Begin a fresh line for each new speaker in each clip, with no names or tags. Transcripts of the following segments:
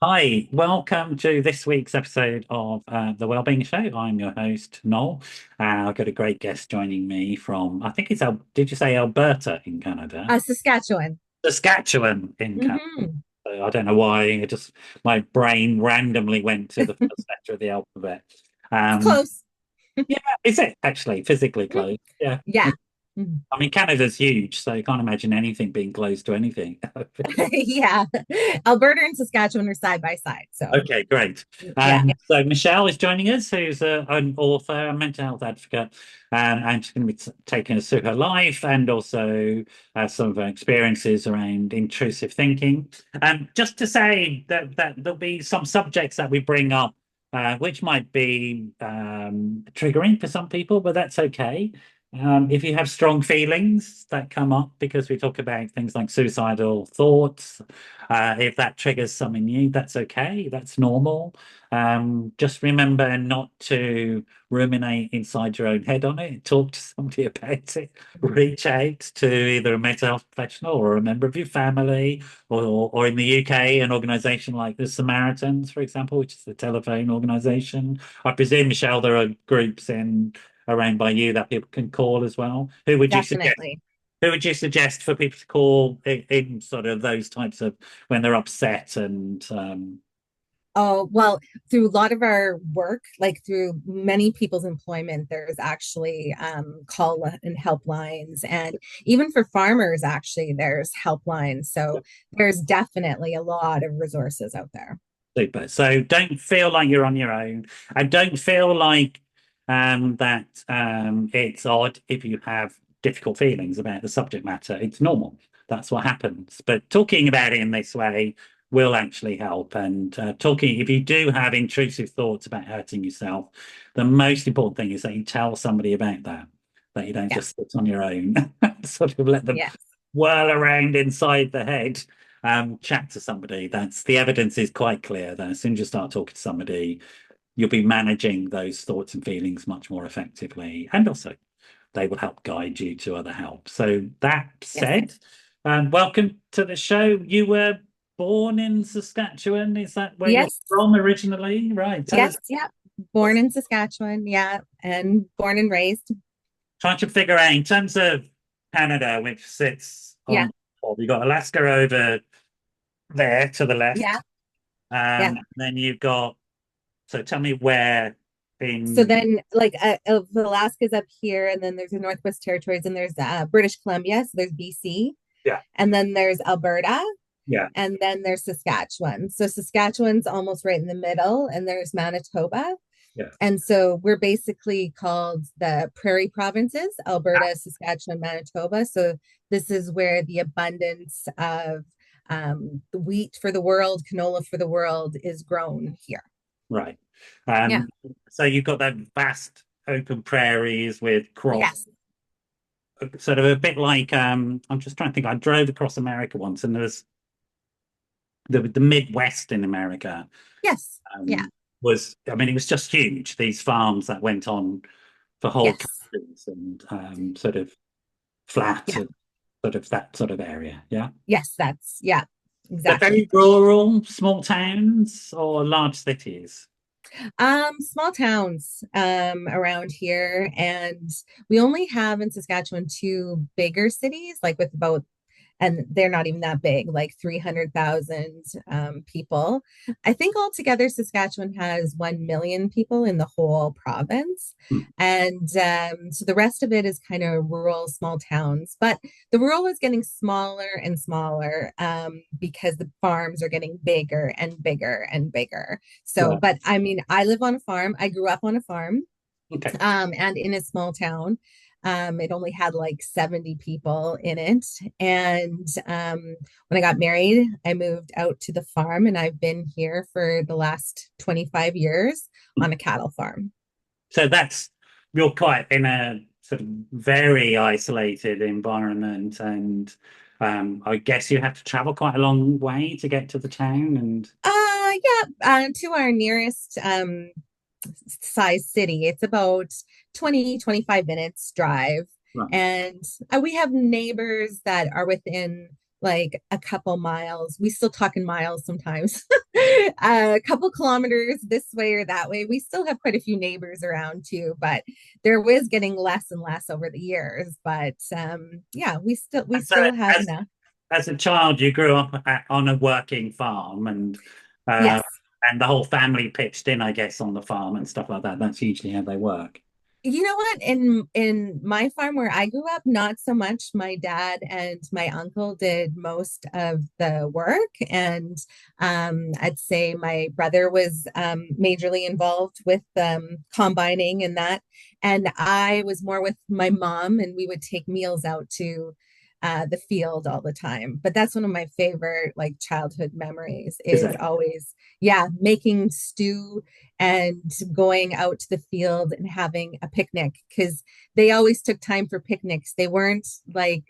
Hi, welcome to this week's episode of the Wellbeing Show. I'm your host, Noel. I've got a great guest joining me from, I think did you say Alberta in Canada?
Saskatchewan.
Saskatchewan in Canada.
Hmm.
So I don't know why, my brain randomly went to the first letter of the alphabet.
It's
Um,
close.
yeah, is it actually physically
Mm.
close? Yeah.
Yeah. Mhm.
I mean, Canada's huge, so you can't imagine anything being close to anything.
Yeah. Alberta and Saskatchewan are side by side. So,
Okay, great.
yeah.
So Michelle is joining us, who's an author, a mental health advocate, and she's going to be taking us through her life and also some of her experiences around intrusive thinking. Just to say that there'll be some subjects that we bring up, which might be triggering for some people, but that's okay. If you have strong feelings that come up because we talk about things like suicidal thoughts, if that triggers something new, that's okay. That's normal. Just remember not to ruminate inside your own head on it. Talk to somebody about it. Reach out to either a mental health professional or a member of your family, or in the UK, an organisation like the Samaritans, for example, which is the telephone organisation. I presume, Michelle, there are groups in around by you that people can call as well.
Definitely.
Who would you suggest for people to call in sort of those types of when they're upset and
Oh, well, through a lot of our work, like through many people's employment, there's actually call and helplines. And even for farmers, actually, there's helplines. So there's definitely a lot of resources out there.
super. So don't feel like you're on your own, and don't feel like that it's odd if you have difficult feelings about the subject matter. It's normal. That's what happens. But talking about it in this way will actually help. And talking, if you do have intrusive thoughts about hurting yourself, the most important thing is that you tell somebody about that, that you don't
Yeah.
just sit on your own, sort of let them
Yes.
whirl around inside the head. Chat to somebody. That's the evidence is quite clear that as soon as you start talking to somebody, you'll be managing those thoughts and feelings much more effectively. And also, they will help guide you to other help. So that
Yes.
said, welcome to the show. You were born in Saskatchewan. Is that where you're
Yes.
from originally? Right. Tell us.
Yes. Yeah. Born in Saskatchewan. Yeah. And born and raised.
Trying to figure out in terms of Canada, which sits
Yeah.
on top. You've got Alaska over there to the
Yeah.
left.
Yeah.
Then you've got, so tell me where
So
in,
then, Alaska's up here, and then there's the Northwest Territories, and there's British Columbia. So there's BC,
yeah,
and then there's Alberta,
yeah,
and then there's Saskatchewan. So Saskatchewan's almost right in the middle, and there's Manitoba.
yeah,
And so we're basically called the prairie provinces, Alberta, Saskatchewan, Manitoba. So this is where the abundance of the wheat for the world, canola for the world is grown here.
right.
Yeah.
So you've got that vast open prairies with crops,
Yes.
sort of a bit like, I'm just trying to think, I drove across America once and there was the Midwest in America,
Yes. Yeah.
I mean, it was just huge. These farms that went on for whole
Yes.
countries and sort of flat,
Yeah.
sort of that sort of area. Yeah.
Yes. Yeah,
They're
exactly.
very rural, small towns or large cities.
Small towns around here, and we only have in Saskatchewan two bigger cities, like with about and they're not even that big, like 300,000 people. I think altogether, Saskatchewan has 1 million people in the whole province.
Hmm.
And so the rest of it is kind of rural, small towns. But the rural is getting smaller and smaller because the farms are getting bigger and bigger and bigger. So,
Right.
but I mean, I live on a farm. I grew up on a farm
Okay.
and in a small town. It only had like 70 people in it. And when I got married, I moved out to the farm and I've been here for the last 25 years on a cattle farm.
So that's you're quite in a sort of very isolated environment, and I guess you have to travel quite a long way to get to the town. And
Yeah, to our nearest size city. It's about 20, 25 minutes drive.
right,
And we have neighbors that are within like a couple miles. We still talk in miles sometimes. A couple kilometers this way or that way. We still have quite a few neighbors around too, but there was getting less and less over the years. But yeah, we
And so,
still have
as
enough.
as a child, you grew up on a working farm, uh,
Yes.
and the whole family pitched in, I guess, on the farm and stuff like that. That's usually how they work.
You know what? In my farm where I grew up, not so much. My dad and my uncle did most of the work, and I'd say my brother was majorly involved with combining and that, and I was more with my mom, and we would take meals out to the field all the time. But that's one of my favorite like childhood memories
Is
is
it?
always, yeah, making stew and going out to the field and having a picnic because they always took time for picnics. They weren't like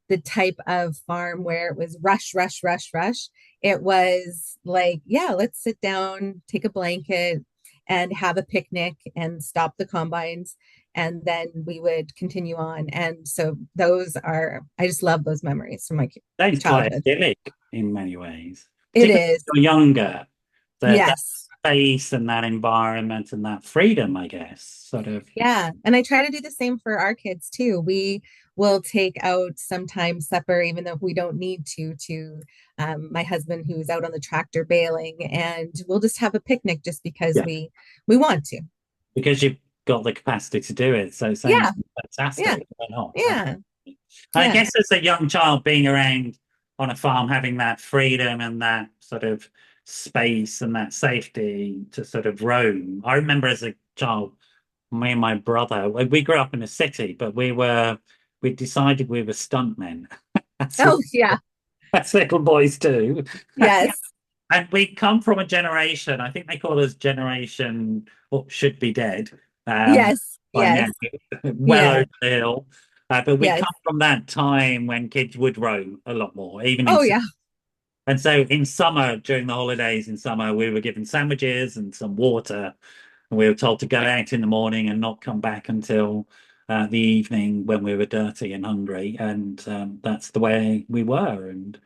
the type of farm where it was rush, rush, rush, rush. It was like, yeah, let's sit down, take a blanket, and have a picnic and stop the combines. And then we would continue on. And so those are, I just love those memories from my
That's quite
childhood.
idyllic in many ways,
It
particularly
is.
when you're younger. That
Yes.
space and that environment and that freedom, I guess, sort of.
Yeah. And I try to do the same for our kids too. We will take out sometimes supper, even though we don't need to my husband who's out on the tractor baling, and we'll just have a picnic just because
Yeah,
we want to.
because you've got the capacity to do it. So it sounds
Yeah. Yeah.
fantastic. Why not?
Yeah.
I
Yeah.
guess as a young child, being around on a farm, having that freedom and that sort of space and that safety to sort of roam. I remember as a child, me and my brother, we grew up in a city, but we decided we were stuntmen. That's what
Oh, yeah.
that's little boys do.
Yes.
And we come from a generation, I think they call us generation what should be dead
Yes.
by now,
Yes.
well
Yeah.
over the hill. But we
Yes.
come from that time when kids would roam a lot more, even in
Oh, yeah.
and so in summer, during the holidays in summer, we were given sandwiches and some water. And we were told to go out in the morning and not come back until the evening when we were dirty and hungry. And that's the way we were. And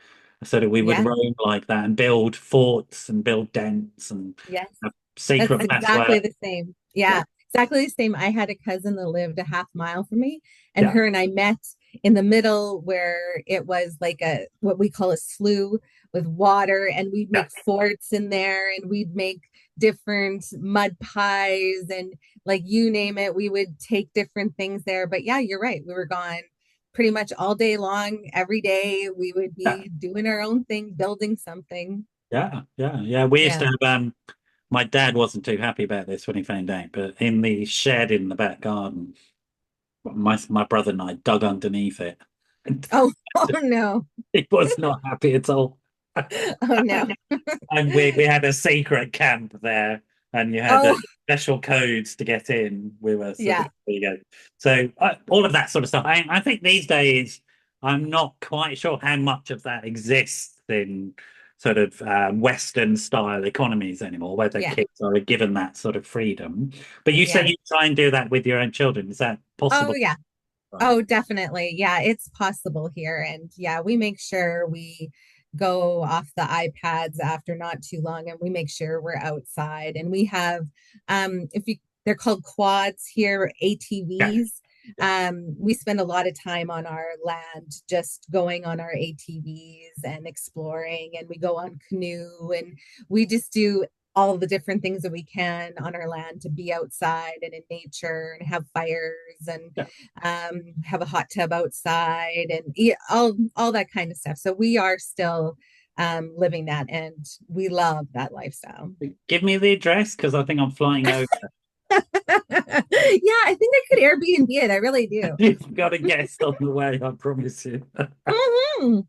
so that we would
Yeah.
roam like that and build forts and build dents and
Yes.
have
That's
secret
exactly
passwords.
the same.
Yeah,
Yeah, exactly the same. I had a cousin that lived a half mile from me, and
yeah,
her and I met in the middle where it was like a what we call a slough with water, and we'd
yeah,
make forts in there, and we'd make different mud pies, and like you name it, we would take different things there. But yeah, you're right. We were gone pretty much all day long, every day. We would
yeah,
be doing our own thing, building something.
yeah, yeah, yeah. We used to
Yeah.
have my dad wasn't too happy about this when he found out, but in the shed in the back garden, my brother and I dug underneath it.
Oh, oh no.
He was not happy at all.
Oh no.
And we had a secret camp there, and you had
Oh,
special codes to get in. We were sort of
yeah.
there you go. So all of that sort of stuff. I think these days I'm not quite sure how much of that exists in sort of Western style economies anymore, whether
Yeah.
kids are given that sort of freedom. But you say
Yeah.
you try and do that with your own children. Is that
Oh,
possible?
yeah.
Right.
Oh, definitely. Yeah, it's possible here. And yeah, we make sure we go off the iPads after not too long and we make sure we're outside. And we have if you they're called quads here,
Yeah.
ATVs.
Yeah.
We spend a lot of time on our land just going on our ATVs and exploring, and we go on canoe, and we just do all the different things that we can on our land to be outside and in nature and have fires and
Yeah.
have a hot tub outside and eat all that kind of stuff. So we are still living that, and we love that lifestyle.
Give me the address because I think I'm flying over.
Yeah, I think I could Airbnb it. I really do.
You've got a guest on the way, I promise you.
Hmm.
Um,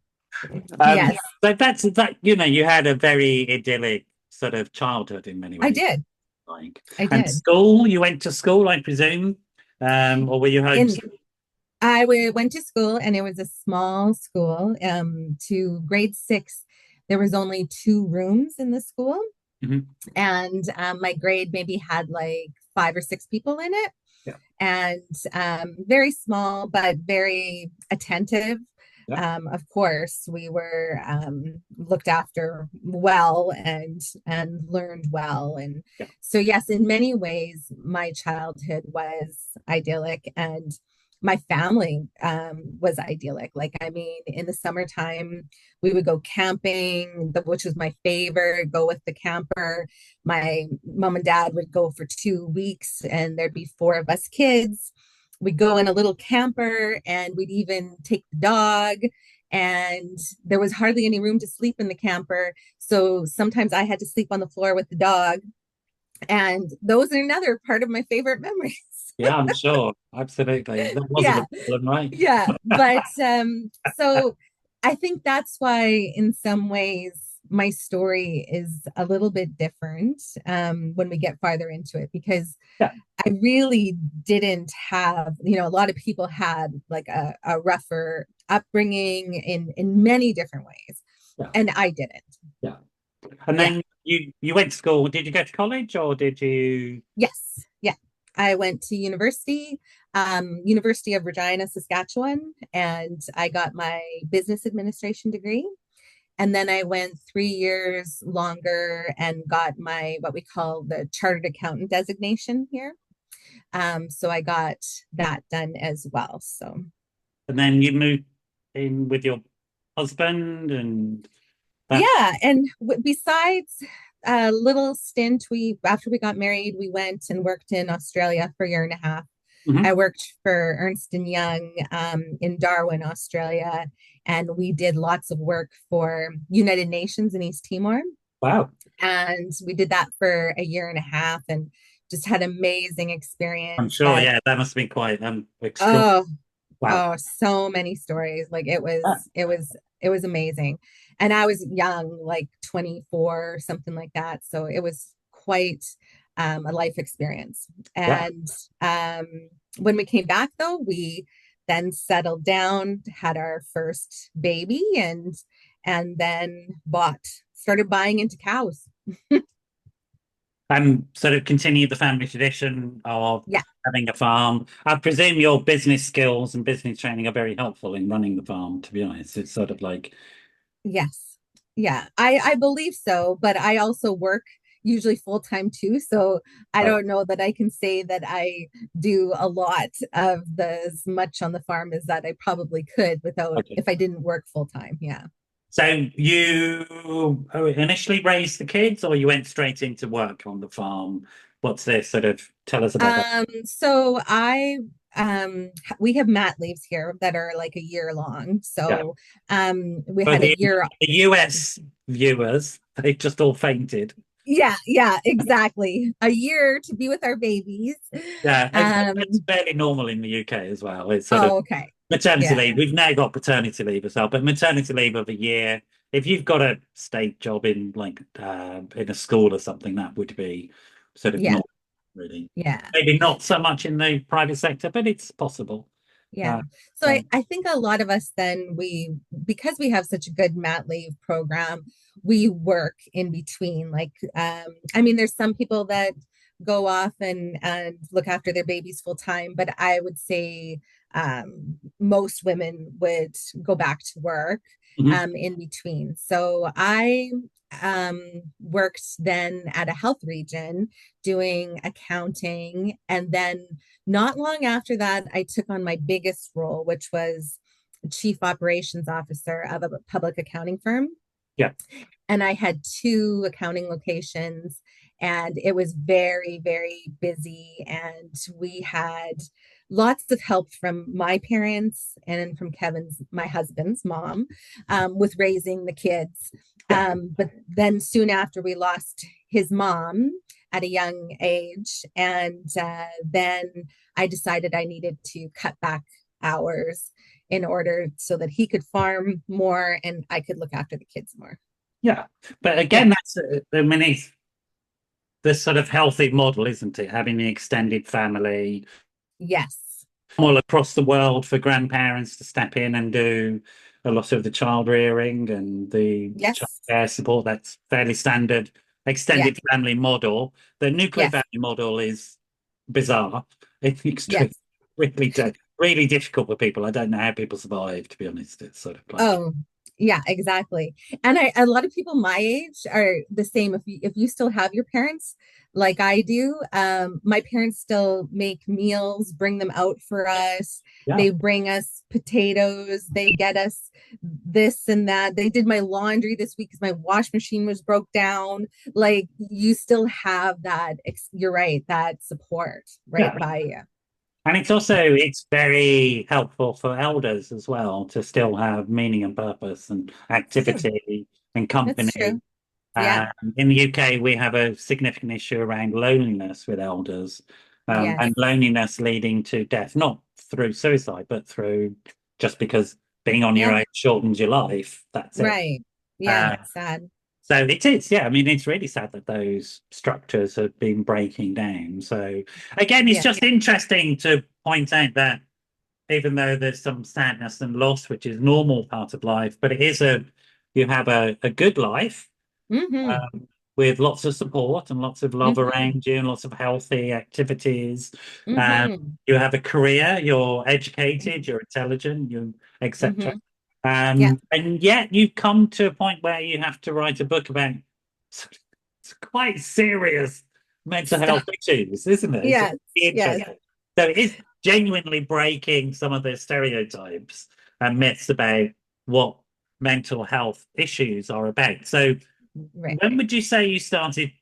Yes,
so that's that, you had a very idyllic sort of childhood in many
I
ways,
did.
like.
I
And
did.
school, you went to school, I presume, or were you
In
homeschooled?
went to school, and it was a small school. To grade 6, there was only 2 rooms in the school,
Mhm.
and my grade maybe had like 5 or 6 people in it,
Yeah.
and very small but very attentive.
Yeah.
Of course, we were looked after well and learned well. And
Yeah.
so, yes, in many ways, my childhood was idyllic, and my family was idyllic. Like, I mean, in the summertime, we would go camping, which was my favorite, go with the camper. My mom and dad would go for 2 weeks, and there'd be four of us kids. We'd go in a little camper, and we'd even take the dog. And there was hardly any room to sleep in the camper. So sometimes I had to sleep on the floor with the dog. And those are another part of my favorite memories.
Yeah, I'm sure. Absolutely. That wasn't a
Yeah.
problem, right?
Yeah. But so I think that's why, in some ways, my story is a little bit different when we get farther into it, because
Yeah.
I really didn't have, a lot of people had like a rougher upbringing in many different ways,
Yeah.
and I didn't.
Yeah. And
Yeah.
then you went to school. Did you go to college or did you?
Yes. Yeah. I went to university, University of Regina, Saskatchewan, and I got my business administration degree. And then I went 3 years longer and got my what we call the chartered accountant designation here. So I got that done as well. So
And then you moved in with your husband and that.
yeah, and besides a little stint, we after we got married, we went and worked in Australia for a year and a half.
Mhm.
I worked for Ernst and Young in Darwin, Australia, and we did lots of work for United Nations in East Timor.
Wow.
And we did that for a year and a half, and just had amazing
I'm
experience.
sure.
But
Yeah, that must have been quite extraordinary.
oh,
Wow.
oh, so many stories. Like
Yeah.
it was amazing. And I was young, like 24, something like that. So it was quite a life experience.
Yeah.
And when we came back though, we then settled down, had our first baby, and then started buying into cows.
And sort of continue the family tradition of
Yeah.
having a farm. I presume your business skills and business training are very helpful in running the farm, to be honest. It's sort of like,
Yes. Yeah, I believe so, but I also work usually full time too. So I
right,
don't know that I can say that I do a lot of as much on the farm as that I probably could without
okay.
if I didn't work full time. Yeah.
So you initially raised the kids or you went straight into work on the farm? What's this sort of, tell us about that.
So I we have mat leaves here that are like a year long.
Yeah.
So we
For
had a year.
the US viewers, they just all fainted.
Yeah, yeah, exactly. A year to be with our babies.
Yeah, that's
Um,
fairly normal in the UK as well. It's sort of
oh, okay.
maternity
Yeah.
leave. We've now got paternity leave as well, but maternity leave of a year. If you've got a state job in like in a school or something, that would be sort of
Yeah.
not really.
Yeah.
Maybe not so much in the private sector, but it's possible.
Yeah.
Uh,
So
so,
I think a lot of us then because we have such a good mat leave program, we work in between. Like I mean, there's some people that go off and look after their babies full time, but I would say most women would go back to work
mhm.
in between. So I worked then at a health region doing accounting, and then not long after that, I took on my biggest role, which was chief operations officer of a public accounting firm.
Yeah.
And I had two accounting locations, and it was very, very busy. And we had lots of help from my parents and from my husband's mom, with raising the kids.
Yeah.
But then soon after, we lost his mom at a young age. And then I decided I needed to cut back hours in order so that he could farm more and I could look after the kids more.
Yeah. But
Yeah.
again, that's I mean, it's the sort of healthy model, isn't it? Having the extended family
Yes.
all across the world for grandparents to step in and do a lot of the child rearing and the
Yes.
childcare support. That's fairly standard
Yeah.
extended family model. The nuclear
Yes.
family model is bizarre. It's extreme,
Yes.
really really difficult for people. I don't know how people survive, to be honest. It's sort of like,
Oh, yeah, exactly. And a lot of people my age are the same. If you still have your parents like I do, my parents still make meals, bring them out for us.
yeah,
They bring us potatoes. They get us this and that. They did my laundry this week because my wash machine was broke down. Like you still have that. You're right, that support
yeah.
right by you.
And it's very helpful for elders as well to still have meaning and purpose and
True.
activity and
That's
company.
true. Yeah.
In the UK, we have a significant issue around loneliness with elders,
Yes.
and loneliness leading to death, not through suicide, but through just because being on your
Yeah.
own shortens your life. That's it.
Right. Yeah.
Uh,
Sad.
so it is, yeah. I mean, it's really sad that those structures have been breaking down. So again, it's
Yeah.
just interesting to point out that even though there's some sadness and loss, which is normal part of life, but you have a good life,
Mm-hmm.
with lots of support and lots of love
Mm-hmm.
around you and lots of healthy activities. Um,
Mm-hmm.
you have a career, you're educated, you're intelligent, you etc.
Mm-hmm. Yeah.
And yet you come to a point where you have to write a book about it's quite serious mental health
Stop.
issues, isn't it? It's
Yes.
really
Yes.
interesting. So it is genuinely breaking some of the stereotypes and myths about what mental health issues are about. So
Right.
when would you say you started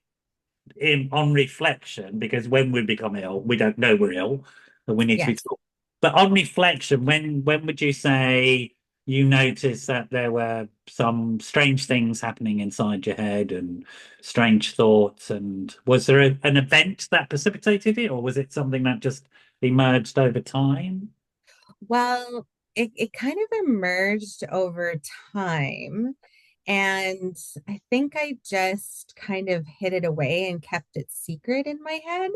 in on reflection? Because when we become ill, we don't know we're ill, but we need to be
Yes.
taught. But on reflection, when would you say you noticed that there were some strange things happening inside your head and strange thoughts? And was there an event that precipitated it, or was it something that just emerged over time?
Well, it kind of emerged over time. And I think I just kind of hid it away and kept it secret in my head,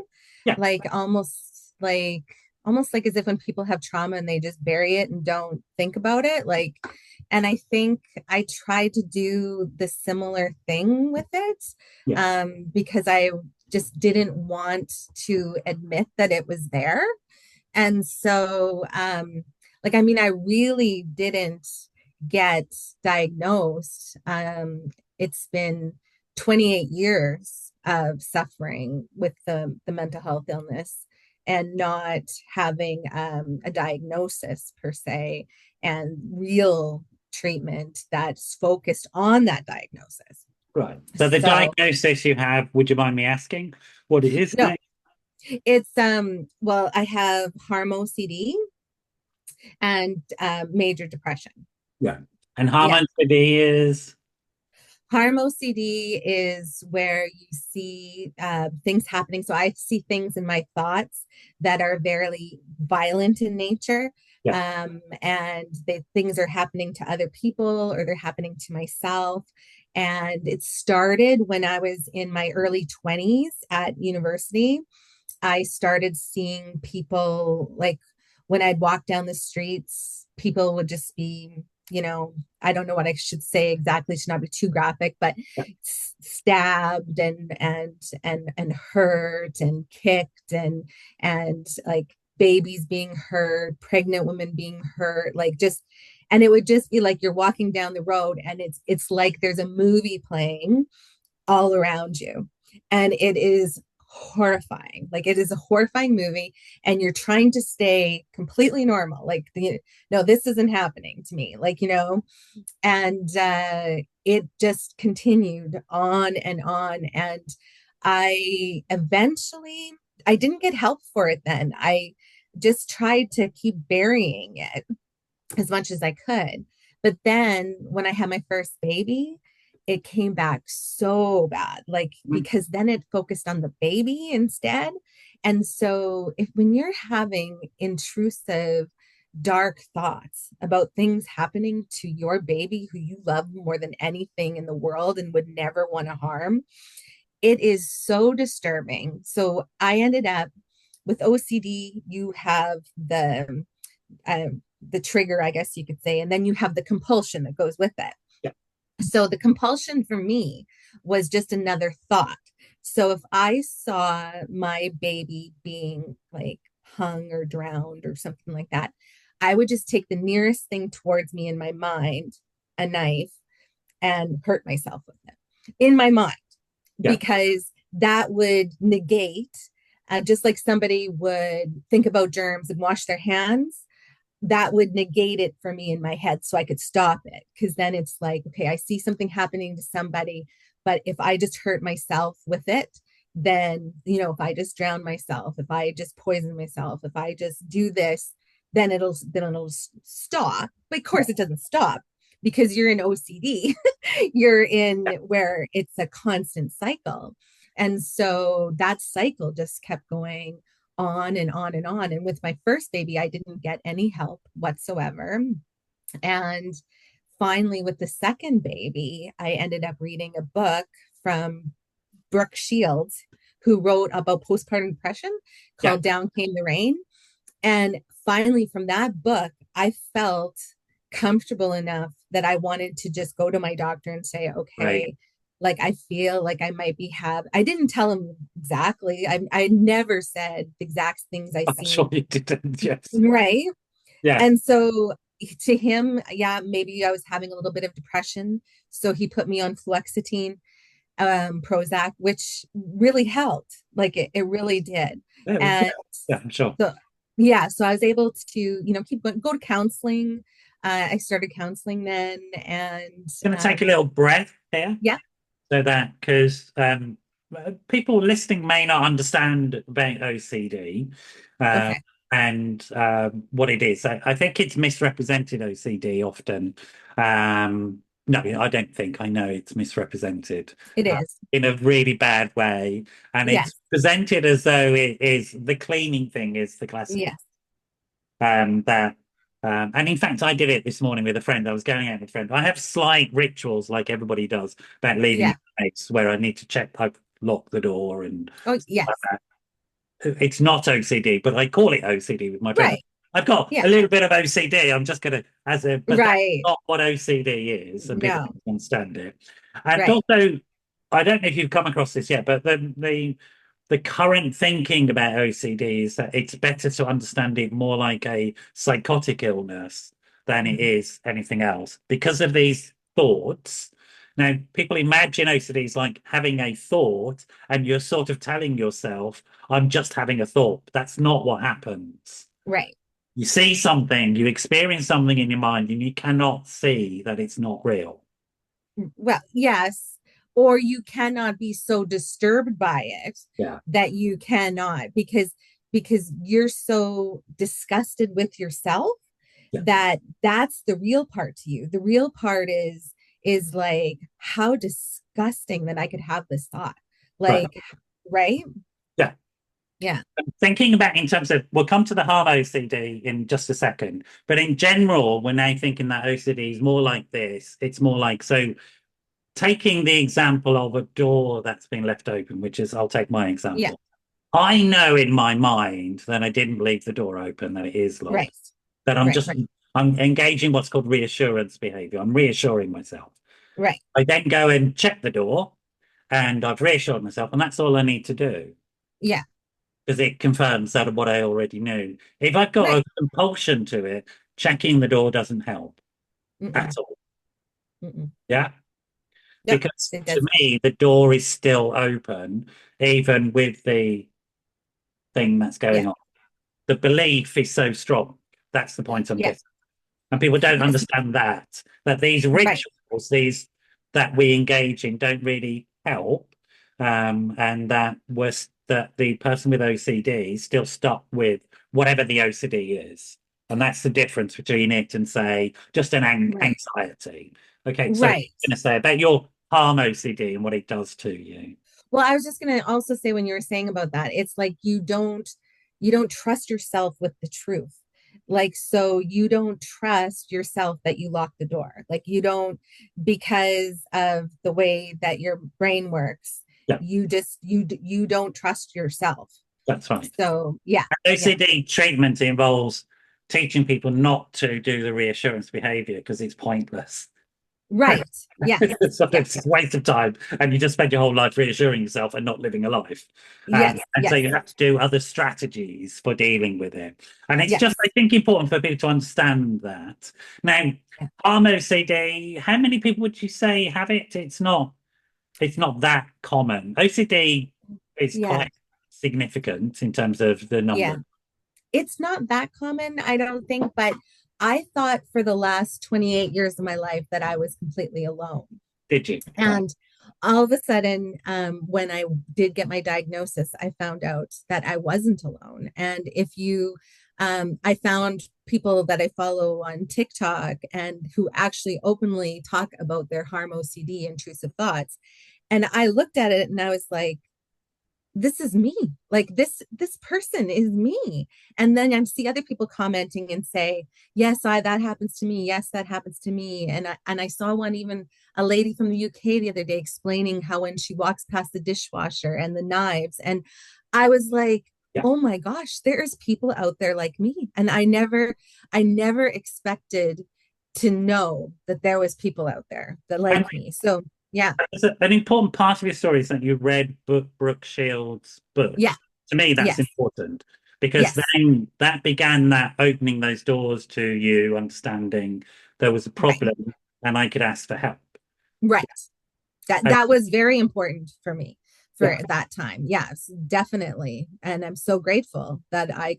Yeah,
like almost like as if when people have trauma and they just bury it and don't think about it. Like, and I think I tried to do the similar thing with it,
yeah,
because I just didn't want to admit that it was there. And so, like, I mean, I really didn't get diagnosed. It's been 28 years of suffering with the mental health illness and not having a diagnosis per se and real treatment that's focused on that diagnosis.
right. So the
So,
diagnosis you have, would you mind me asking what it is
no,
now?
it's well, I have harm OCD and major depression.
Yeah. And
Yeah.
Harman is
Harm OCD is where you see things happening. So I see things in my thoughts that are very violent in nature.
yeah,
And things are happening to other people or they're happening to myself. And it started when I was in my early 20s at university. I started seeing people like when I'd walk down the streets, people would just be, I don't know what I should say exactly to not be too graphic, but stabbed and hurt and kicked and like babies being hurt, pregnant women being hurt, like just and it would just be like you're walking down the road and it's like there's a movie playing all around you. And it is horrifying. Like it is a horrifying movie, and you're trying to stay completely normal. Like, no, this isn't happening to me. Like, and it just continued on and on. And I didn't get help for it then. I just tried to keep burying it as much as I could. But then when I had my first baby, it came back so bad, like
mm,
because then it focused on the baby instead. And so if when you're having intrusive, dark thoughts about things happening to your baby who you love more than anything in the world and would never want to harm, it is so disturbing. So I ended up with OCD, you have the trigger, I guess you could say, and then you have the compulsion that goes with it.
yeah,
So the compulsion for me was just another thought. So if I saw my baby being like hung or drowned or something like that, I would just take the nearest thing towards me in my mind, a knife, and hurt myself with it in my mind,
Yeah.
because that would negate, just like somebody would think about germs and wash their hands, that would negate it for me in my head so I could stop it. Because then it's like, okay, I see something happening to somebody, but if I just hurt myself with it, then, if I just drown myself, if I just poison myself, if I just do this, then it'll stop. But of course, it doesn't stop because you're in OCD. You're in where it's a constant cycle. And so that cycle just kept going on and on and on. And with my first baby, I didn't get any help whatsoever. And finally, with the second baby, I ended up reading a book from Brooke Shields, who wrote about postpartum depression,
Yeah.
called Down Came the Rain. And finally, from that book, I felt comfortable enough that I wanted to just go to my doctor and say,
Right.
okay, like I feel like I might be I didn't tell him exactly. I never said the exact things I
I'm sure
seen.
you didn't. Yes.
Right.
Yeah.
And so to him, yeah, maybe I was having a little bit of depression. So he put me on fluoxetine, Prozac, which really helped. Like it really did.
Yeah,
And
yeah, I'm sure.
so, yeah, so I was able to, keep going, go to counseling. I started counseling then, and
Going to take a little breath here.
yeah,
So that because people listening may not understand about OCD uh,
okay,
and what it is. I think it's misrepresented OCD often. No, I don't think. I know it's misrepresented
it is.
in a really bad way, and it's
Yes,
presented as though it is the cleaning thing is the classic
yes,
that and in fact I did it this morning with a friend. I was going out with a friend. I have slight rituals like everybody does about leaving
yeah.
the place where I need to check I've locked the door and
Oh,
stuff
yes,
like that. It's not OCD, but I call it OCD with my friend.
right,
I've got
yeah,
a little bit of OCD. I'm just gonna as a but that's
right.
not what OCD is, and people
No,
don't understand it. And
right.
also, I don't know if you've come across this yet, but the current thinking about OCD is that it's better to understand it more like a psychotic illness than it
Mhm.
is anything else because of these thoughts. Now, people imagine OCD is like having a thought, and you're sort of telling yourself, I'm just having a thought. That's not what happens.
Right.
You see something, you experience something in your mind, and you cannot see that it's not real.
Well, yes. Or you cannot be so disturbed by it
Yeah.
that you cannot, because you're so disgusted with yourself,
Yeah.
that that's the real part to you. The real part is like, how disgusting that I could have this thought.
Right.
Like, right?
Yeah.
Yeah.
Thinking about in terms of, we'll come to the hard OCD in just a second, but in general, we're now thinking that OCD is more like this. It's more like, so taking the example of a door that's been left open, which is, I'll take my
Yeah.
example. I know in my mind that I didn't leave the door open, that it is
Right.
locked, that
Right. Right.
I'm engaging what's called reassurance behavior. I'm reassuring myself.
Right.
I then go and check the door and I've reassured myself, and that's all I need to do
Yeah.
because it confirms that what I already knew. If I've got
Right.
a compulsion to it, checking the door doesn't help at
Mm-mm.
all.
Mm-mm.
Yeah.
Yep.
Because
It
to
doesn't.
me, the door is still open, even with the thing that's
Yeah.
going on. The belief is so strong. That's the point I'm
Yeah.
getting. And people don't
Yes.
understand that these
Right.
rituals, these that we engage in don't really help. And that the person with OCD is still stuck with whatever the OCD is. And that's the difference between it and say just an
Right.
anxiety. Okay, so I'm
Right.
going to say about your harm OCD and what it does to you.
Well, I was just going to also say, when you were saying about that, it's like you don't trust yourself with the truth. Like, so you don't trust yourself that you lock the door. Like, you don't, because of the way that your brain works.
Yeah,
You don't trust yourself.
that's right.
So, yeah. Yeah.
OCD treatment involves teaching people not to do the reassurance behavior because it's pointless.
Right. Yes.
So
Yes.
it's a waste of time, and you just spend your whole life reassuring yourself and not living a life.
Yes.
And so
Yes.
you have to do other strategies for dealing with it. And it's just, I
Yes.
think, important for people to understand that. Now,
Yeah.
harm OCD, how many people would you say have it? It's not that common. OCD is
Yeah.
quite significant in terms of the
Yeah.
number.
It's not that common, I don't think, but I thought for the last 28 years of my life that I was completely alone.
Did you? Right.
And all of a sudden, when I did get my diagnosis, I found out that I wasn't alone. And if you, I found people that I follow on TikTok and who actually openly talk about their harm OCD, intrusive thoughts. And I looked at it and I was like, this is me, like this person is me. And then I see other people commenting and say, yes, I that happens to me, yes, that happens to me. And I saw one, even a lady from the UK the other day, explaining how when she walks past the dishwasher and the knives, and I was like,
Yeah.
oh my gosh, there's people out there like me. And I never expected to know that there was people out there that
And
like me. So yeah.
an important part of your story is that you read Brooke Shields'
Yeah.
books. To me, that's
Yes.
important because
Yes.
then that began that opening those doors to you understanding there was a
Right.
problem and I could ask for help.
Right. that
Uh,
that was very important for me for
yeah.
that time. Yes, definitely. And I'm so grateful that I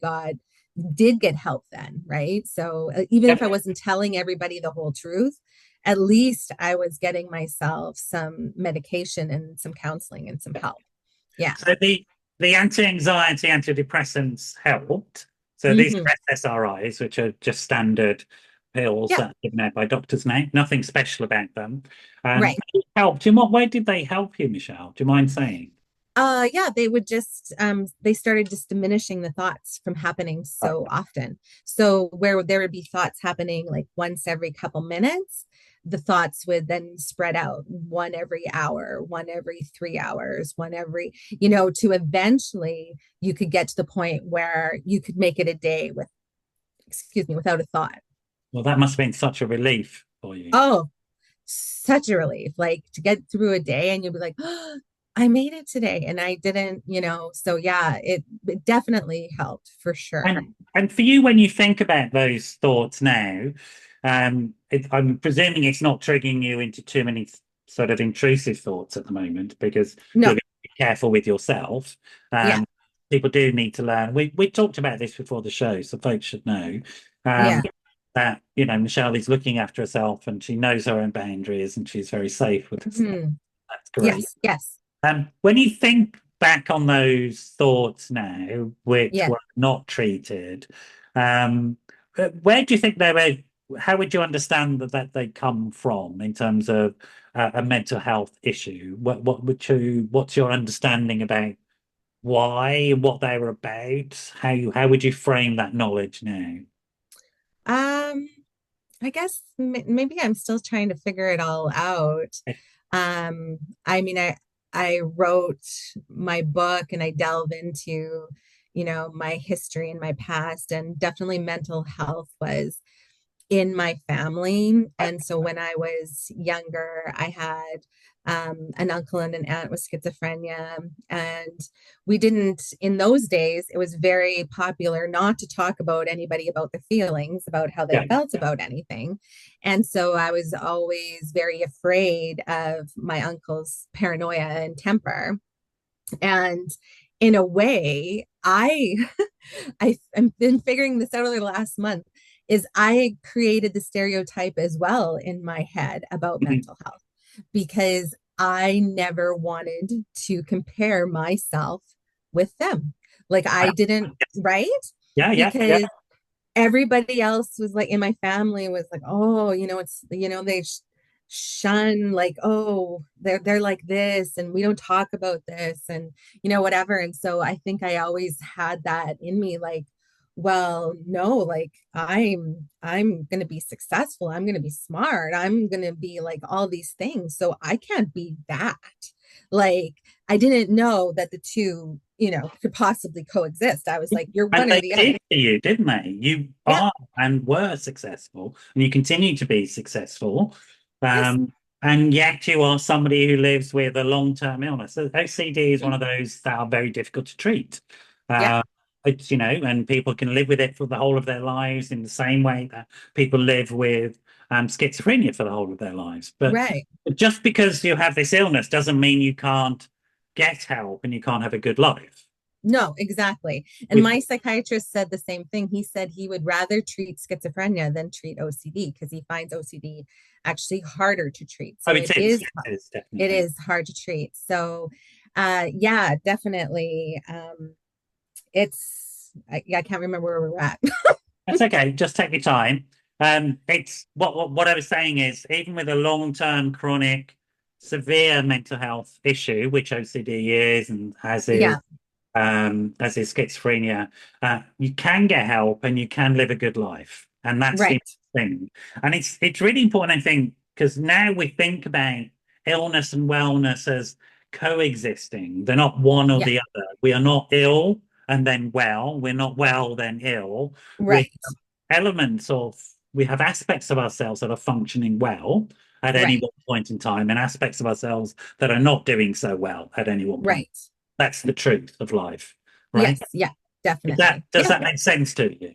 did get help then, right? So even if I
Yeah.
wasn't telling everybody the whole truth, at least I was getting myself some medication and some counseling and some help. Yeah.
So the anti-anxiety antidepressants helped. So these
Hmm.
are SSRIs, which are just standard pills
Yeah.
that are given out by doctors now. Nothing special about them.
Right.
They helped. In what way did they help you, Michelle? Do you mind saying?
Yeah, they would just they started just diminishing the thoughts from happening
Right.
so often. So where there would be thoughts happening like once every couple minutes, the thoughts would then spread out, one every hour, one every 3 hours, one every, to eventually you could get to the point where you could make it a day with, excuse me, without a thought.
Well, that must have been such a relief for you.
Oh, such a relief, like to get through a day and you'll be like, oh, I made it today and I didn't, so yeah, it definitely helped for sure.
And for you, when you think about those thoughts now, I'm presuming it's not triggering you into too many sort of intrusive thoughts at the moment because you're
No.
going to be careful with yourself.
Yeah.
Um, People do need to learn. We talked about this before the show, so folks should know um,
Yeah.
that Michelle is looking after herself and she knows her own boundaries and she's very safe with herself.
Hmm.
That's great.
Yes. Yes.
When you think back on those thoughts now, which
Yeah.
were not treated, um, where do you think they were? How would you understand that they come from in terms of a mental health issue? What's your understanding about why, what they were about? How would you frame that knowledge now?
um I guess maybe I'm still trying to figure it all out. I mean, I wrote my book and I delve into, my history and my past, and definitely mental health was in my family. And so when I was younger, I had an uncle and an aunt with schizophrenia. And we didn't, in those days, it was very popular not to talk about anybody about their feelings, about how they
Yeah,
felt about anything. And so I was always very afraid of my uncle's paranoia and temper. And in a way, I've been figuring this out over the last month, is I created the stereotype as well in my head about
mhm.
mental health because I never wanted to compare myself with them. Like I didn't, right?
Yeah, yeah, yeah.
Because everybody else was like in my family was like, oh, it's, they shun, like, oh, they're like this and we don't talk about this and whatever. And so I think I always had that in me, like, well, no, like I'm going to be successful, I'm going to be smart, I'm going to be like all these things, so I can't be that. Like I didn't know that the two, could possibly coexist. I was like, you're
And
one or
they
the other.
did to you, didn't they? You
Yeah.
are and were successful, and you continue to be successful.
Yes.
And yet you are somebody who lives with a long-term illness. So OCD is one of those that are very difficult to treat.
Yeah.
Uh, it's, and people can live with it for the whole of their lives in the same way that people live with schizophrenia for the whole of their lives. But
Right.
just because you have this illness doesn't mean you can't get help and you can't have a good life.
No, exactly. And
With
my psychiatrist said the same thing. He said he would rather treat schizophrenia than treat OCD because he finds OCD actually harder to treat.
Oh,
So
it is. It is
it
definitely.
is hard to treat. So yeah, definitely. I can't remember where we're at.
That's okay. Just take your time. It's what I was saying is even with a long-term chronic severe mental health issue, which OCD is and
Yeah,
as is schizophrenia, you can get help and you can live a good life. And that's the
right.
thing. And it's really important, I think, because now we think about illness and wellness as coexisting. They're not one or
Yeah,
the other. We are not ill and then well. We're not well, then ill. We
right.
have elements of, we have aspects of ourselves that are functioning well at any
Right.
one point in time, and aspects of ourselves that are not doing so well at any one point.
Right.
That's the truth of life, right?
Yes. Yeah,
Does that
definitely.
does
Yeah.
that make sense to you?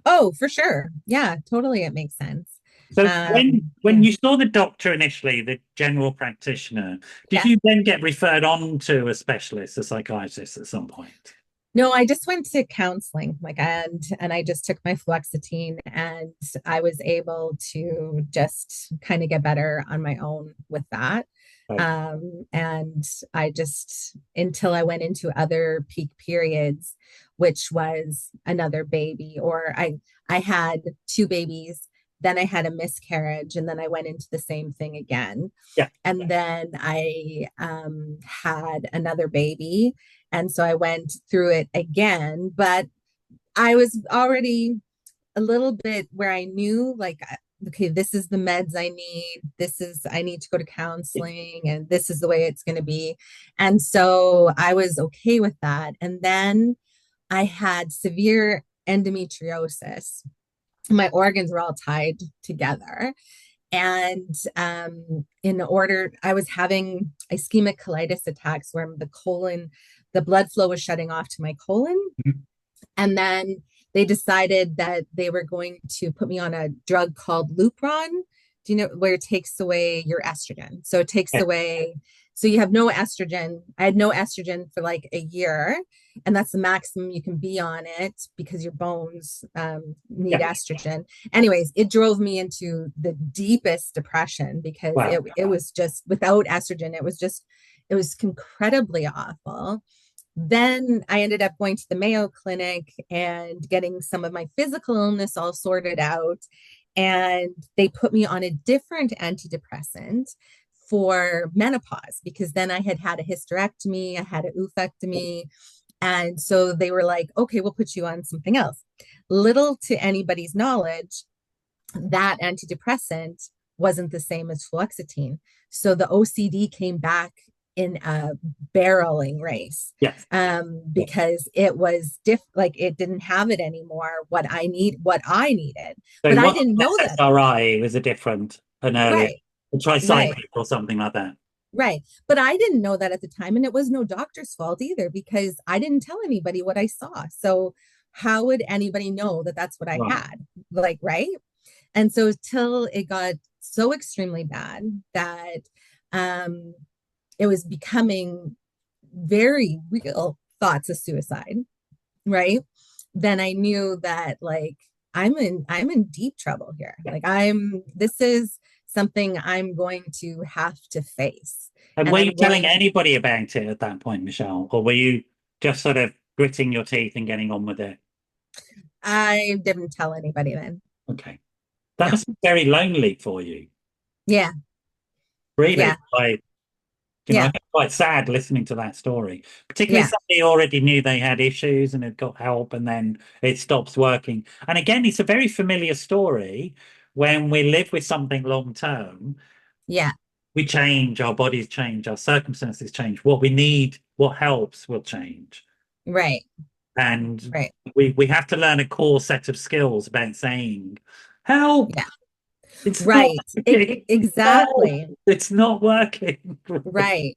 Oh, for sure. Yeah, totally. It makes sense.
So when
Yeah.
you saw the doctor initially, the general practitioner, did
Yeah.
you then get referred on to a specialist, a psychiatrist at some point?
No, I just went to counseling, like, and I just took my fluoxetine, and I was able to just kind of get better on my own with that.
Right.
And I just until I went into other peak periods, which was another baby, or I had two babies, then I had a miscarriage, and then I went into the same thing again.
Yeah.
And then I had another baby. And so I went through it again, but I was already a little bit where I knew, like, okay, this is the meds I need. I need to go to counseling, and this is the way it's going to be. And so I was okay with that. And then I had severe endometriosis. My organs were all tied together. And in order, I was having ischemic colitis attacks where the blood flow was shutting off to my colon. And then they decided that they were going to put me on a drug called Lupron. Do you know where it takes away your estrogen? So it takes
Yeah.
away, so you have no estrogen. I had no estrogen for like a year, and that's the maximum you can be on it because your bones need
Yeah.
estrogen. Anyways, it drove me into the deepest depression because
Wow.
it was just without estrogen, it was incredibly awful. Then I ended up going to the Mayo Clinic and getting some of my physical illness all sorted out. And they put me on a different antidepressant for menopause because then I had had a hysterectomy, I had a oophorectomy. And so they were like, okay, we'll put you on something else. Little to anybody's knowledge, that antidepressant wasn't the same as fluoxetine. So the OCD came back in a barreling race
Yes.
because like it didn't have it anymore. What I needed,
So
but
it
I
wasn't
didn't
an
know that.
SSRI, it was an earlier,
Right,
a
right,
tricyclic or something like that.
right. But I didn't know that at the time, and it was no doctor's fault either because I didn't tell anybody what I saw. So how would anybody know that that's what I
Right.
had? Like, right? And so till it got so extremely bad that um, it was becoming very real thoughts of suicide, right? Then I knew that like I'm in deep trouble here. Like this is something I'm going to have to face.
And
And
were you
I'm
telling
going
anybody about it at that point, Michelle? Or were you just sort of gritting your teeth and getting on with it?
I didn't tell anybody then.
Okay. That
No.
must be very lonely for you.
Yeah.
Really.
Yeah.
I
Yeah.
get quite sad listening to that story, particularly
Yeah.
somebody who already knew they had issues and had got help and then it stops working. And again, it's a very familiar story. When we live with something long term,
Yeah.
we change, our bodies change, our circumstances change. What we need, what helps will change.
Right.
And
Right.
we have to learn a core set of skills about saying, help.
Yeah.
It's not
Right.
working. No,
Exactly.
it's not working.
Right.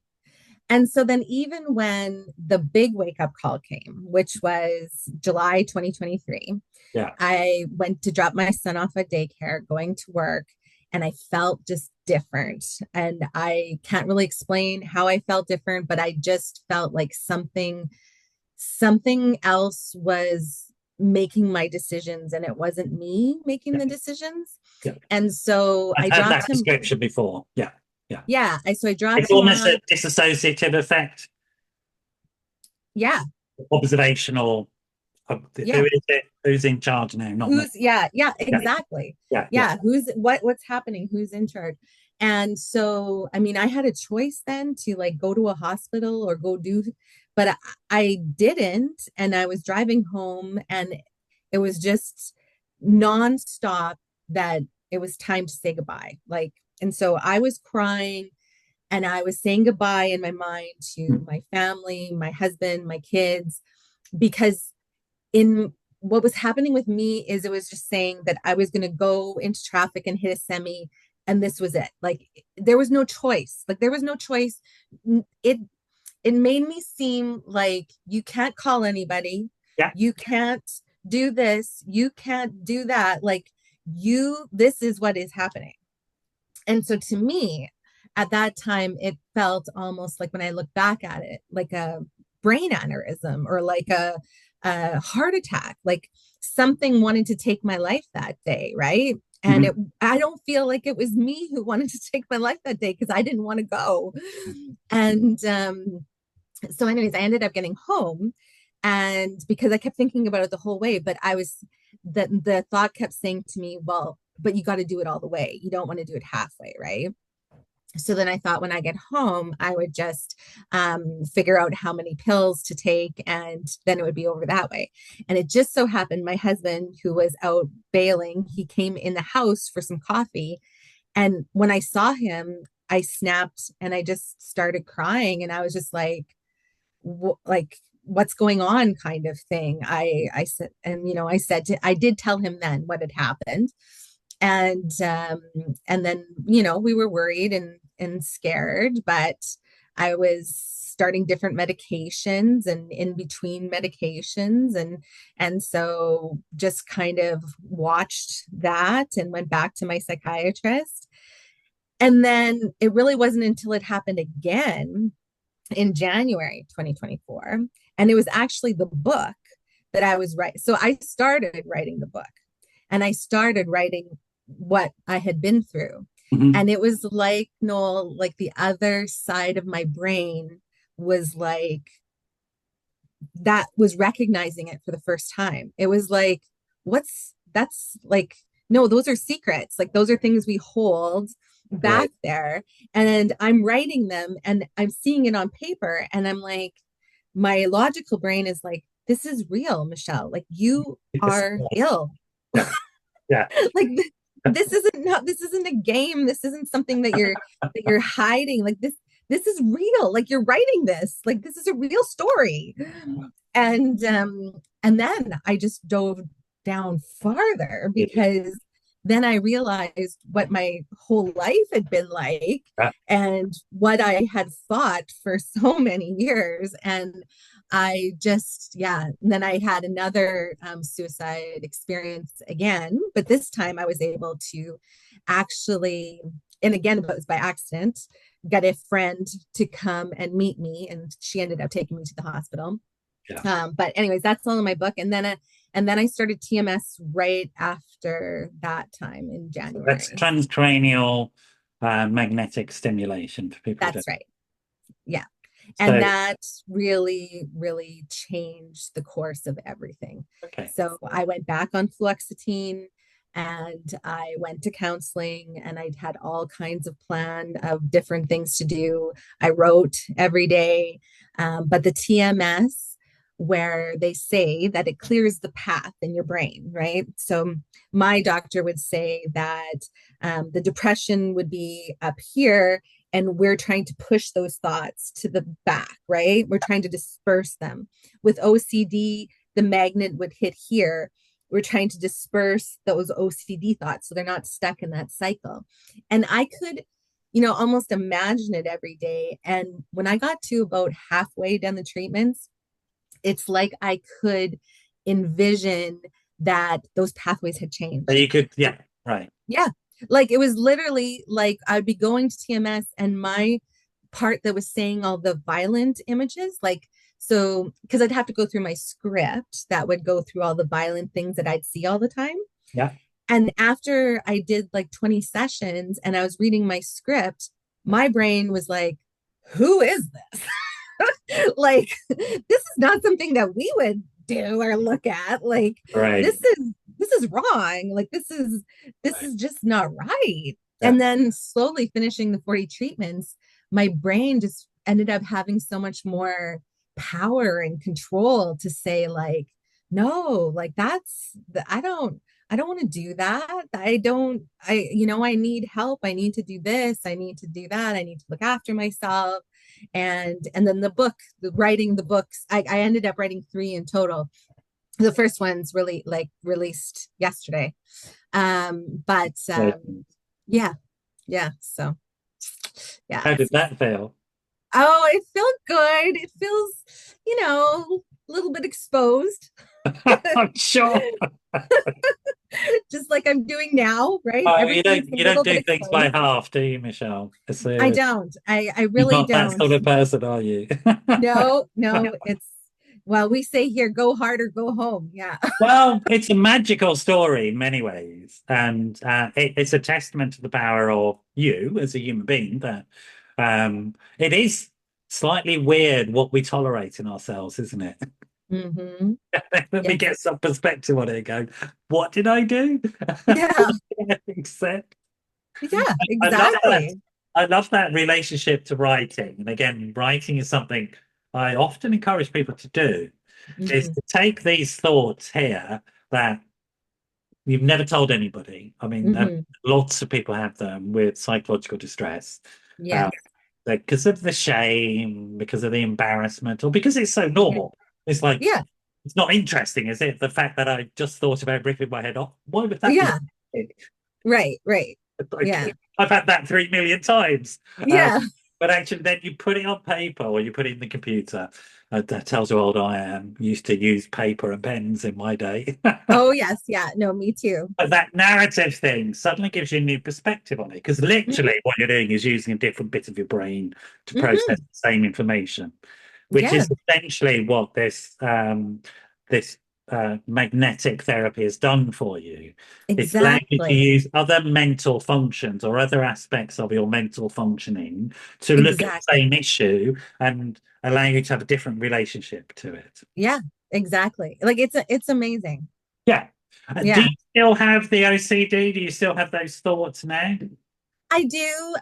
And so then, even when the big wake up call came, which was July 2023,
Yeah.
I went to drop my son off at daycare, going to work, and I felt just different. And I can't really explain how I felt different, but I just felt like something else was making my decisions, and it wasn't me making
Yeah.
the decisions.
Yeah.
And so
I've
I
heard
dropped
that
him.
description before. Yeah. Yeah.
Yeah, so I
It's
dropped him
almost
off.
a disassociative effect,
Yeah,
observational. Who
yeah.
is it? Who's in charge now? Not me.
Yeah,
Yeah.
exactly.
Yeah. Yeah.
Yeah, what's happening? Who's in charge? And so, I mean, I had a choice then to like go to a hospital or go do, but I didn't. And I was driving home, and it was just nonstop that it was time to say goodbye. Like, and so I was crying, and I was saying goodbye in my mind to my family, my husband, my kids, because in what was happening with me is it was just saying that I was going to go into traffic and hit a semi, and this was it. Like, there was no choice. Like, there was no choice. It made me seem like you can't call anybody,
Yeah.
you can't do this, you can't do that. Like, this is what is happening. And so to me, at that time, it felt almost like, when I look back at it, like a brain aneurysm or like a heart attack, like something wanted to take my life that day, right? And
Mhm.
I don't feel like it was me who wanted to take my life that day, because I didn't want to go. And so, anyways, I ended up getting home, and because I kept thinking about it the whole way, but the thought kept saying to me, well, but you got to do it all the way. You don't want to do it halfway, right? So then I thought, when I get home, I would just figure out how many pills to take, and then it would be over that way. And it just so happened my husband, who was out bailing, he came in the house for some coffee. And when I saw him, I snapped and I just started crying. And I was just like, what's going on, kind of thing. I said, and I did tell him then what had happened. And then we were worried and scared, but I was starting different medications and in between medications, and so just kind of watched that and went back to my psychiatrist. And then it really wasn't until it happened again in January 2024. And it was actually the book that I was writing. So I started writing the book, and I started writing what I had been through.
Mhm.
And it was like, Noel, like the other side of my brain was like, that was recognizing it for the first time. It was like, that's like, no, those are secrets. Like, those are things we hold back
Right.
there. And I'm writing them and I'm seeing it on paper. And I'm like, my logical brain is like, this is real, Michelle. Like, you
Yes.
are ill.
Yeah. Yeah.
Like, this isn't a game. This isn't something that you're hiding. Like, this is real. Like, you're writing this. Like, this is a real story. And then I just dove down farther, because then I realized what my whole life had been like,
Yeah.
and what I had fought for so many years. And I just, yeah. And then I had another suicide experience again, but this time I was able to actually, and again, it was by accident, got a friend to come and meet me, and she ended up taking me to the hospital.
Yeah.
But anyways, that's all in my book. And then I started TMS right after that time in
So that's
January.
transcranial magnetic stimulation for people to.
That's right. Yeah. And
So,
that really, really changed the course of everything.
okay.
So I went back on fluoxetine, and I went to counseling, and I had all kinds of plan of different things to do. I wrote every day, but the TMS, where they say that it clears the path in your brain, right? So my doctor would say that the depression would be up here, and we're trying to push those thoughts to the back, right? We're trying to disperse them. With OCD, the magnet would hit here, we're trying to disperse those OCD thoughts so they're not stuck in that cycle. And I could, almost imagine it every day. And when I got to about halfway down the treatments, it's like I could envision that those pathways had
So
changed.
you could, yeah, right.
Yeah. Like it was literally like I'd be going to TMS and my part that was saying all the violent images, like, so because I'd have to go through my script that would go through all the violent things that I'd see all the time.
Yeah.
And after I did like 20 sessions and I was reading my script, my brain was like, who is this? Like, this is not something that we would do or look at. Like,
Right.
this is wrong. Like, this
Right.
is just not right.
Yeah.
And then slowly finishing the 40 treatments, my brain just ended up having so much more power and control to say, like, no, like I don't want to do that. I need help. I need to do this. I need to do that. I need to look after myself. And then the writing the books, I ended up writing three in total. The first one's really like released yesterday. But
Right.
yeah, yeah. So yeah.
How did that feel?
Oh, it felt good. It feels, a little bit exposed,
I'm sure.
just like I'm doing now, right?
Oh,
Everything's a
you don't
little bit
do things by
exposed.
half, do you, Michelle?
I don't. I
You're
really
not that
don't.
sort of person, are you?
No, no, well, we say here, go hard or go home. Yeah.
Well, it's a magical story in many ways, and it's a testament to the power of you as a human being. That it is slightly weird what we tolerate in ourselves, isn't it?
Hmm.
Let me
Yes.
get some perspective on it and go, what did I do?
Yeah.
Except
Yeah,
I love that.
exactly.
I love that relationship to writing. And again, writing is something I often encourage people to do, is
Hmm.
to take these thoughts here that you've never told anybody. I mean,
Hmm.
lots of people have them with psychological distress, uh,
Yes.
because of the shame, because of the embarrassment, or because it's so
Yeah.
normal. It's like,
Yeah.
it's not interesting, is it? The fact that I just thought about ripping my head off. Why would that be?
Yeah. Right. Right. Yeah.
Like, I've had that 3 million times. Um,
Yeah.
but actually, then you put it on paper or you put it in the computer. That tells you how old I am. Used to use paper and pens in my day.
Oh, yes. Yeah. No, me too.
But that narrative thing suddenly gives you a new perspective on it because literally
Hmm.
what you're doing is using a different bit of your brain to process
Hmm.
the same information, which
Yeah,
is essentially what this magnetic therapy has done for you. It's allowed you to
exactly.
use other mental functions or other aspects of your mental functioning to look at the
Exactly.
same issue and allow you to have a different relationship to it.
Yeah, exactly. Like it's amazing.
Yeah. Do you
Yeah.
still have the OCD? Do you still have those thoughts now?
I do,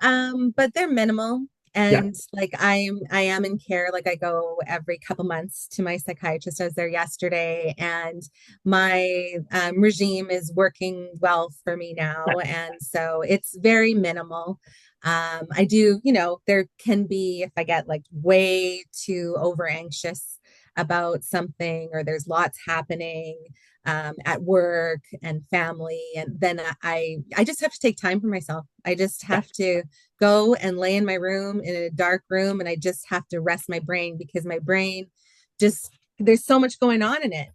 but they're minimal.
Yeah.
And like I am in care. Like I go every couple months to my psychiatrist. I was there yesterday, and my regime is working well for me now, and so it's very minimal. I do, there can be if I get like way too over anxious about something, or there's lots happening at work and family, and then I just have to take time for myself. I just
Yeah.
have to go and lay in my room in a dark room, and I just have to rest my brain because my brain just there's so much going on in it.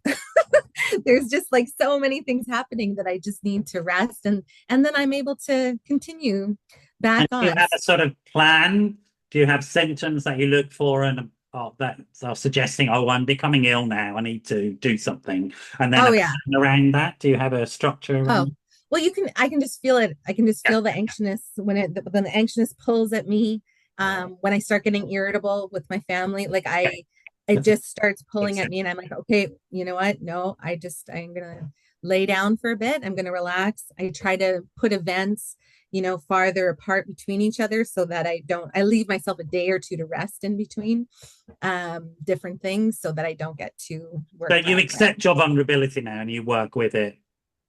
There's just like so many things happening that I just need to rest, and then I'm able to continue back
And do you
on.
have a sort of plan? Do you have symptoms that you look for and that are suggesting, oh, I'm becoming ill now, I need to do something, and then
Oh
a
yeah.
plan around that? Do you have a structure
Oh,
around?
well, I can just feel it. I can just
Yeah.
feel the anxiousness when the anxiousness pulls at me. When I start getting irritable with my family, like
Okay.
it
That's a
just starts
good
pulling at
sense.
me, and I'm like, okay, you know what? No, I'm gonna lay down for a bit. I'm gonna relax. I try to put events, farther apart between each other so that I leave myself a day or two to rest in between different things so that I don't get too
So
worked
you
up. Right.
accept job vulnerability now and you work with it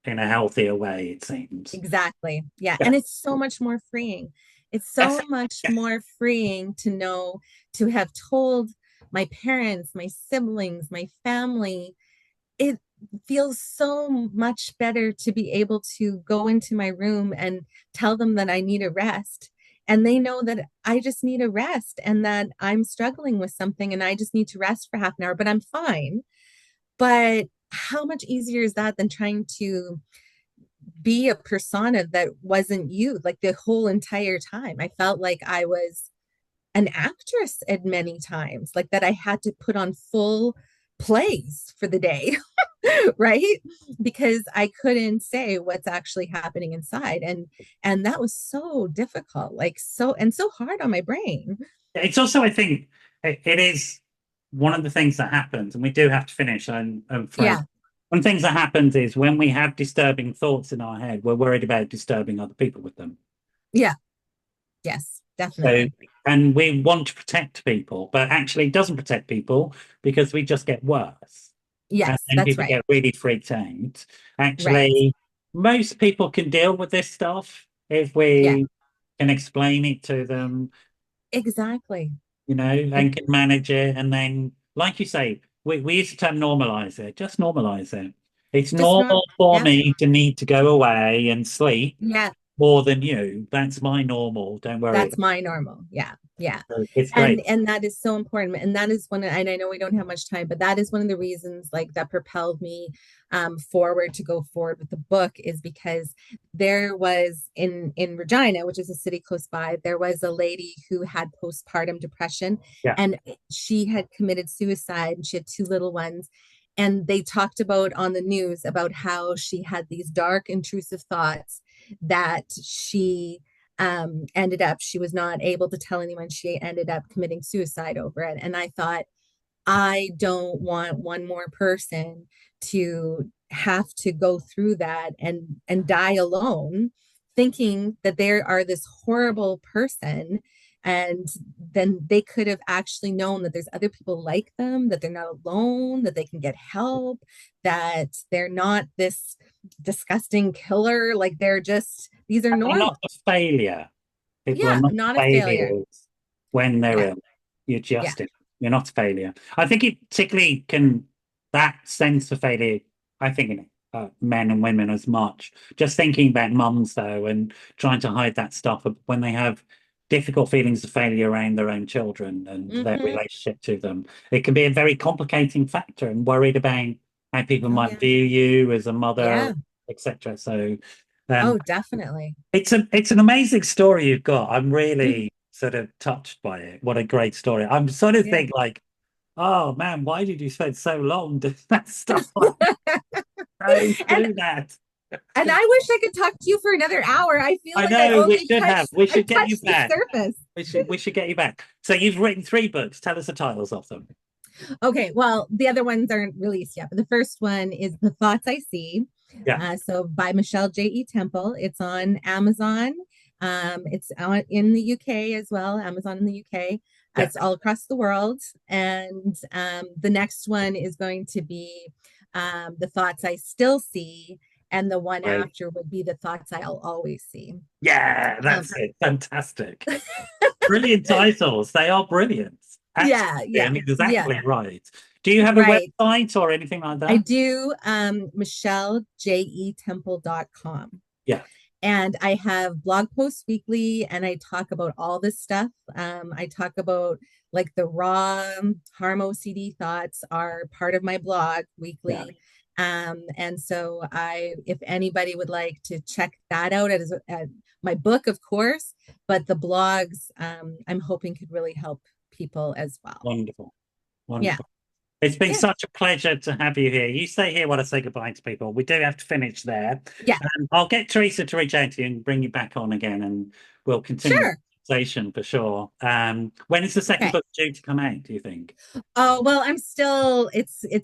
in a healthier way, it seems.
Exactly. Yeah.
Yeah.
And it's so much more freeing. It's
Yes.
so much
Yes.
more freeing to know, to have told my parents, my siblings, my family, it feels so much better to be able to go into my room and tell them that I need a rest. And they know that I just need a rest and that I'm struggling with something and I just need to rest for half an hour, but I'm fine. But how much easier is that than trying to be a persona that wasn't you like the whole entire time? I felt like I was an actress at many times, like that I had to put on full plays for the day, right? Because I couldn't say what's actually happening inside. And that was so difficult, like so and so hard on my brain.
It's also, I think, it is one of the things that happens, and we do have to finish. I'm afraid.
Yeah.
One of the things that happens is when we have disturbing thoughts in our head, we're worried about disturbing other people with them.
Yeah. Yes,
So,
definitely.
and we want to protect people, but actually it doesn't protect people because we just get worse. And
Yes,
then
that's
people
right.
get really freaked out.
Right.
Actually, most people can deal with this stuff if
Yeah.
we can explain it to them,
Exactly. It,
and can manage it. And then, like you say, we use the term normalize it, just normalize it. It's
just not.
normal for
Yeah.
me to need to go away and sleep
Yeah.
more than you. That's my normal. Don't worry.
That's my normal. Yeah. Yeah.
It's great.
And that is so important. And that is one, and I know we don't have much time, but that is one of the reasons like that propelled me forward to go forward with the book, is because there was in Regina, which is a city close by, there was a lady who had postpartum depression,
Yeah.
and she had committed suicide, and she had two little ones. And they talked about on the news about how she had these dark, intrusive thoughts that ended up, she was not able to tell anyone, she ended up committing suicide over it. And I thought, I don't want one more person to have to go through that and die alone, thinking that they are this horrible person. And then they could have actually known that there's other people like them, that they're not alone, that they can get help, that they're not this disgusting killer. Like they're just, these are
They're not
normal.
a failure. People are
Yeah,
not
not a failure.
failures when they're
Yeah.
ill. You're
Yeah.
just ill. You're not a failure. I think it particularly can, that sense of failure, I think in men and women as much. Just thinking about mums though, and trying to hide that stuff when they have difficult feelings of failure around their own children and their
Mm-hmm.
relationship to them. It can be a very complicating factor and worried about how people
Oh
might
yeah.
view you as a mother,
Yeah.
etc. So um,
Oh, definitely.
it's an amazing story you've got. I'm really sort of touched by it. What a great story. I'm sort of
Yeah.
think like, oh man, why did you spend so long doing that stuff? Like, don't
and
do that.
and I wish I could talk to you for another hour. I feel
I
like I
know we
only
should have.
touched
We
I
should get you
touched the
back.
surface.
We should get you back. So you've written three books. Tell us the titles of them.
Okay, well, the other ones aren't released yet, but the first one is The Thoughts I See.
Yeah,
So by Michelle J.E. Temple. It's on Amazon. It's out in the UK as well, Amazon in the UK.
yeah.
It's all across the world. And the next one is going to be The Thoughts I Still See. And the one
Great.
after would be The Thoughts I'll Always See.
Yeah,
Um,
that's it. Fantastic. Brilliant titles. They are brilliant.
yeah,
Absolutely,
yeah,
and
yeah,
exactly right. Do you have a
right.
website or anything like
I
that?
do michellejetemple.com.
Yeah,
And I have blog posts weekly and I talk about all this stuff. I talk about like the raw harm OCD thoughts are part of my blog
yeah.
weekly. And so if anybody would like to check that out as my book, of course, but the blogs, I'm hoping could really help people as well.
Wonderful.
Yeah.
Wonderful. It's been
Yeah.
such a pleasure to have you here. You stay here while I say goodbye to people. We do have to finish there.
Yeah.
I'll get Teresa to reach out to you and bring you back on again, and we'll continue the
Sure.
conversation for sure. When is the second
Okay.
book due to come out, do you think?
Oh, well, it's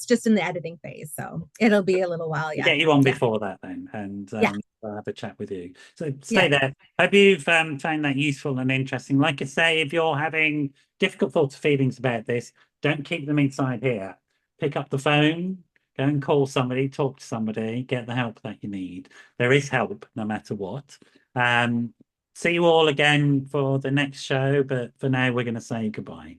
just in the editing phase, so it'll be a little while
We'll
yet.
get you on
Yeah.
before that then, and
Yeah.
I'll have a chat with you. So stay
Yeah.
there. Hope you've found that useful and interesting. Like I say, if you're having difficult thoughts or feelings about this, don't keep them inside here. Pick up the phone, go and call somebody, talk to somebody, get the help that you need. There is help no matter what. Um, See you all again for the next show, but for now, we're going to say goodbye.